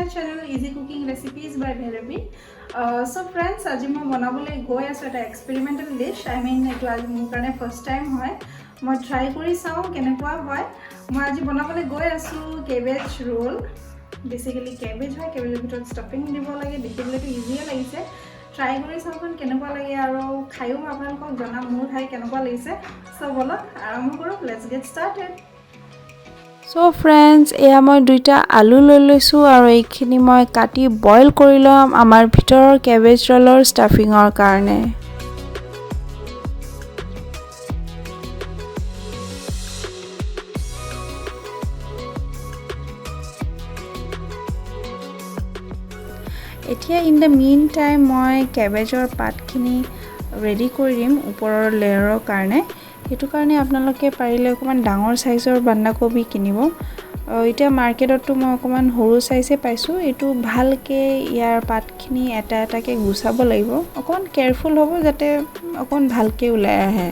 my channel Easy Cooking Recipes by Bhairavi. So friends, আজি মই বনাবলৈ গৈ আছো এটা এক্সপেৰিমেন্টাল ডিশ। এটো আজি মোৰ কাৰণে ফাৰ্স্ট টাইম হয়। মই ট্ৰাই কৰি চাও কেনেকুৱা হয়। মই আজি বনাবলৈ গৈ আছো কেবেজ ৰোল। বেসিক্যালি কেবেজ হয়, কেবেজৰ ভিতৰত ষ্টাফিং দিব লাগে। দেখিবলৈতো ইজিয়ে লাগিছে। ট্ৰাই কৰি চাওকন কেনেকুৱা লাগে আৰু খাইও আপোনালোকক জনাম মোৰ খাই কেনেকুৱা লাগিছে। সো বলক আৰম্ভ কৰো। Let's get started. So friends, এয়া মই দুইটা আলু লৈ লৈছো আৰু এইখিনি মই কাটি বইল কৰি লম আমাৰ ভিতৰৰ কেবেজ ৰলৰ ষ্টাফিংৰ কাৰণে। এতিয়া ইন দ্য মিন টাইম মই কেবেজৰ পাতখিনি ৰেডি কৰি দিম ওপৰৰ লেয়াৰৰ কাৰণে। সেইটো কাৰণে আপোনালোকে পাৰিলে অকমান ডাঙৰ সাইজৰ বন্ধাকবি কিনিব। এতিয়া মাৰ্কেটতো মই অকমান সৰু সাইজে পাইছো। এটো ভালকে ইয়াৰ পাতখিনি এটা এটাকে গুছাব লাগিব। অকমান কেয়াৰফুল হ'ব যাতে অকমান ভালকে ওলাই আহে।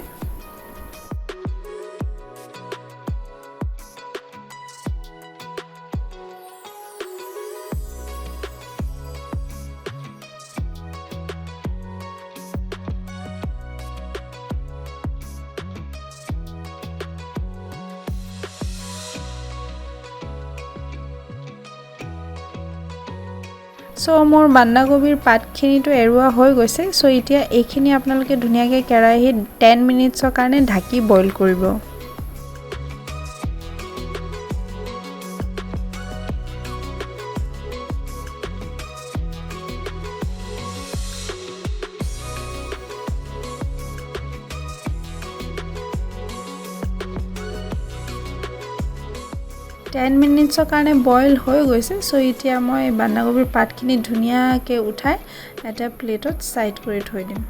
সো মোৰ বন্ধাকবিৰ পাতখিনিটো এৰুৱা হৈ গৈছে। সো এতিয়া এইখিনি আপোনালোকে ধুনীয়াকে কেৰাহীত 10 মিনিটছৰ কাৰণে ঢাকি বইল কৰিব। টেন মিনিটছৰ কাৰণে বইল হৈ গৈছে। সো এতিয়া মই বন্ধাকবিৰ পাতখিনি ধুনীয়াকে উঠাই এটা প্লেটত সাইড কৰি থৈ দিম।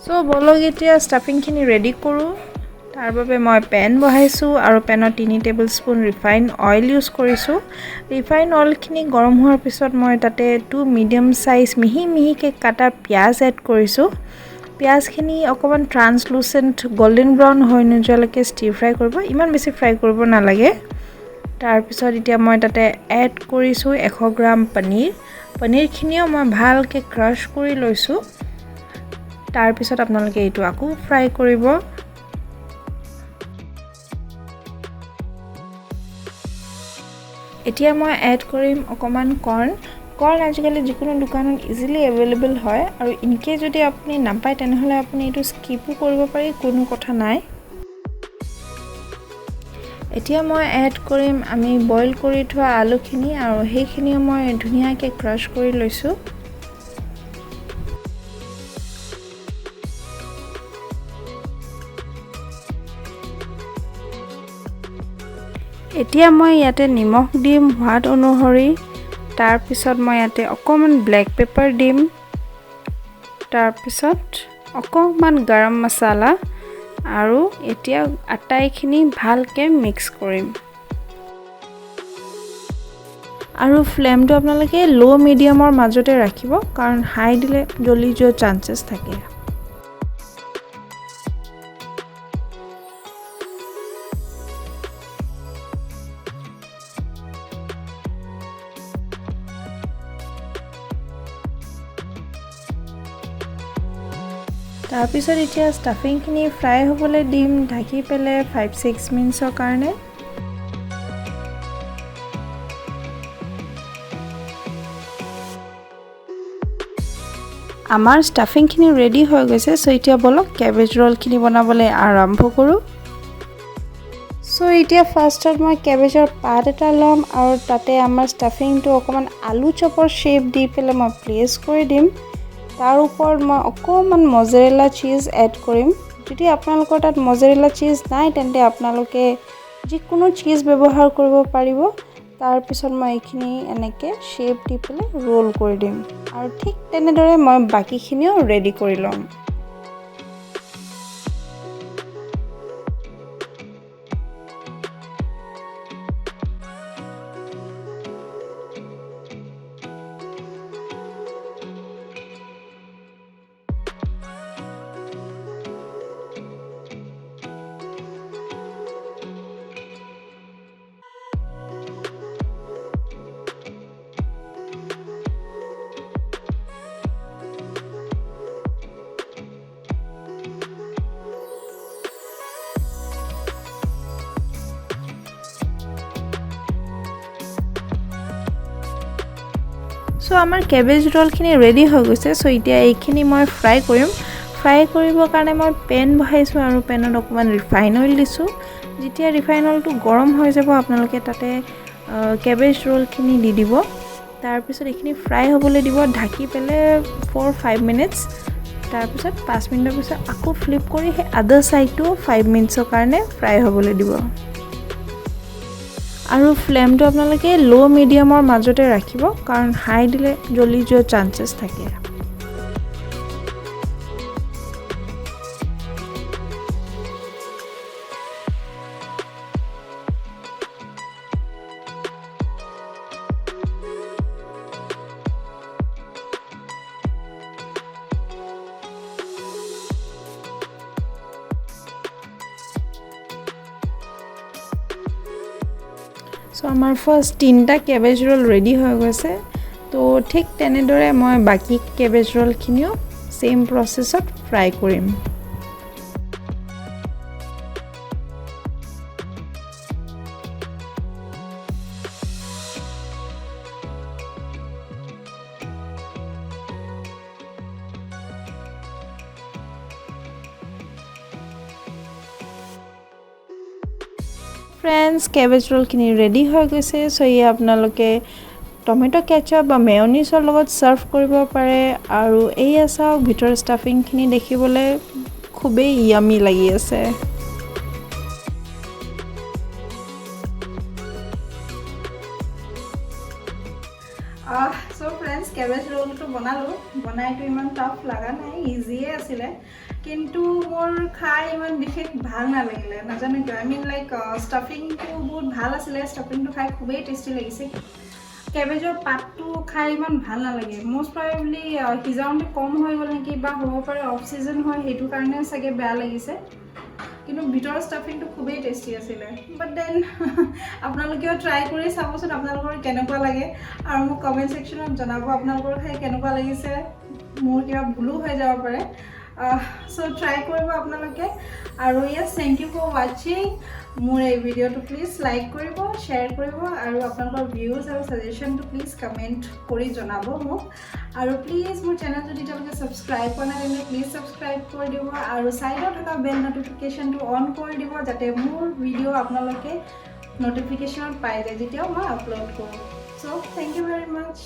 সো বলক এতিয়া ষ্টাফিংখিনি ৰেডি কৰো। তাৰ বাবে মই পেন বহাইছো আৰু পেনত 3 টেবুলস্পুন ৰিফাইন অইল ইউজ কৰিছো। ৰিফাইন অইলখিনি গৰম হোৱাৰ পিছত মই তাতে 2 মিডিয়াম সাইজ মিহি মিহিকে কাটা পিয়াজ এড কৰিছো। পিয়াজখিনি অকমান ট্ৰান্সলুসেন্ট গোল্ডেন ব্ৰাউন হৈ নজালৈকে ষ্টিৰ ফ্ৰাই কৰিব। ইমান বেছি ফ্ৰাই কৰিব নালাগে। তাৰ পিছত এতিয়া মই তাতে এড কৰিছো 100 গ্ৰাম পনীৰ। পনীৰখিনিও মই ভালকে ক্ৰাশ কৰি লৈছো। তাৰ পিছত আপোনালোকে এইটো আকৌ ফ্ৰাই কৰিব। এতিয়া মই এড কৰিম অকমান কৰ্ন আজিকালি যিকোনো দোকানত ইজিলি এভেইলেবল হয় আৰু ইনকে যদি আপুনি নাপায় তেনেহলে আপুনি এইটো স্কিপো কৰিব পাৰি, কোনো কথা নাই। এতিয়া মই এড কৰিম আমি বইল কৰি থোৱা আলুখিনি আৰু সেইখিনিও মই ধুনীয়াকে ক্ৰাশ কৰি লৈছো। এতিয়া মই ইয়াতে নিমখ দিম সোৱাদ অনুসৰি। তাৰ পিছত মই ইয়াতে অকমান ব্লেক পেপাৰ দিম। তাৰ পিছত অকমান গৰম মছলা আৰু এতিয়া আটাইখিনি ভালকে মিক্স কৰিম। আৰু ফ্লেমটো আপোনালোকে লো মিডিয়ামৰ মাজতে ৰাখিব কাৰণ হাই দিলে জ্বলি যোৱাৰ চান্সেছ থাকে। তাৰ পিছত এতিয়া ষ্টাফিংখিনি ফ্ৰাই হ'বলৈ দিম ঢাকি পেলে 5-6 মিনিটৰ কাৰণে। আমাৰ ষ্টাফিংখিনি ৰেডি হৈ গৈছে। সো এতিয়া বলক কেবেজ ৰোলখিনি বনাবলৈ আৰম্ভ কৰো। সো এতিয়া ফাৰ্ষ্টত মই কেবেজৰ পাত এটা লম আৰু তাতে আমাৰ ষ্টাফিংটো অকমান আলু চপৰ শেপ দি পেলে মই প্লেস কৰি দিম। তাৰ ওপৰত মই অকমান মজেৰেলা চিজ এড কৰিম। যদি আপোনালোকৰ তাত মজেৰেলা চিজ নাই তেন্তে আপোনালোকে যিকোনো চিজ ব্যৱহাৰ কৰিব পাৰিব। তাৰ পিছত মই এইখিনি এনেকে শেপ দি পেলে ৰোল কৰি দিম আৰু ঠিক তেনেদৰে মই বাকিখিনিও ৰেডি কৰি লম। সো আমাৰ কেবেজ ৰলখিনি ৰেডি হৈ গৈছে সো এতিয়া এইখিনি মই ফ্ৰাই কৰিম ফ্ৰাই কৰিবৰ কাৰণে মই পেন বহাইছোঁ আৰু পেনত অকমান ৰিফাইন অইল দিছোঁ যেতিয়া ৰিফাইন অইলটো গৰম হৈ যাব আপোনালোকে তাতে কেবেজ ৰলখিনি দি দিব তাৰপিছত এইখিনি ফ্ৰাই হ'বলৈ দিব ঢাকি পেলে 4-5 মিনিটছ তাৰপিছত 5 মিনিটৰ পিছত আকৌ ফ্লিপ কৰি সেই আদাৰ সাইডটো 5 মিনিটছৰ কাৰণে ফ্ৰাই হ'বলৈ দিব আৰু ফ্লেমটো আপোনালোকে লো মিডিয়ামৰ মাজতে ৰাখিব কাৰণ হাই দিলে জ্বলি যোৱাৰ চান্সেছ থাকে সো আমাৰ ফাৰ্ষ্ট 3টা কেবেজ ৰল ৰেডি হৈ গৈছে তো ঠিক তেনেদৰে মই বাকি কেবেজ ৰলখিনিও সেম প্ৰসেছত ফ্ৰাই কৰিম फ्रेंड्स केबेज रोलखिनि रेडी হৈ গৈছে সো এই আপোনালোকে টমেটো কেচাপ বা মেয়োনিজৰ লগত সাৰ্ভ কৰিব পাৰে আৰু এই আছাও ভিতৰ স্টাফিংখিনি দেখিবলৈ খুবেই ইয়ামি লাগি আছে সো ফ্ৰেন্ডস কেবেজ ৰোলটো বনাইটো ইমান টাফ লাগা নাই ইজিয়ে আছিলে কিন্তু মোৰ খাই ইমান বিশেষ ভাল নালাগিলে নাজানো কিয় আই মিন লাইক স্টাফিংটো বহুত ভাল আছিলে স্টাফিংটো খাই খুবেই টেষ্টি লাগিছে কেবেজৰ পাতটো খাই ইমান ভাল নালাগে মোষ্ট প্ৰবাবলি হিজাউনটো কম হৈ গ'ল নেকি বা হ'ব পাৰে অফ সিজন হয় হেতু কাৰণে চাগে বেয়া লাগিছে কিন্তু ভিতৰ স্টাফিংটো খুবেই টেষ্টি আছিলে বাট দেন আপোনালোকেও ট্ৰাই কৰি চাবচোন আপোনালোকৰ কেনেকুৱা লাগে আৰু মোক কমেন্ট সেকশনত জনাব আপোনালোকৰ খাই কেনেকুৱা লাগিছে মোৰ কিবা ভুলো হৈ যাব পাৰে so try কৰিব আপোনালোকে আৰু yes thank you for watching মোৰ এই ভিডিওটো প্লিজ লাইক কৰিব শেয়াৰ কৰিব আৰু আপোনালোকৰ ভিউজ আৰু সাজেশনটো প্লিজ কমেন্ট কৰি জনাব মোক আৰু প্লিজ মোৰ চেনেল যদি আপোনালোকে সাবস্ক্ৰাইব কৰা নাই তেন্তে প্লিজ সাবস্ক্ৰাইব কৰি দিব আৰু সাইডত থকা বেল নটিফিকেশনটো অন কৰি দিব যাতে মোৰ ভিডিও আপোনালোকে নটিফিকেশনত পাই যায় যেতিয়া মই আপলোড কৰোঁ so thank you very much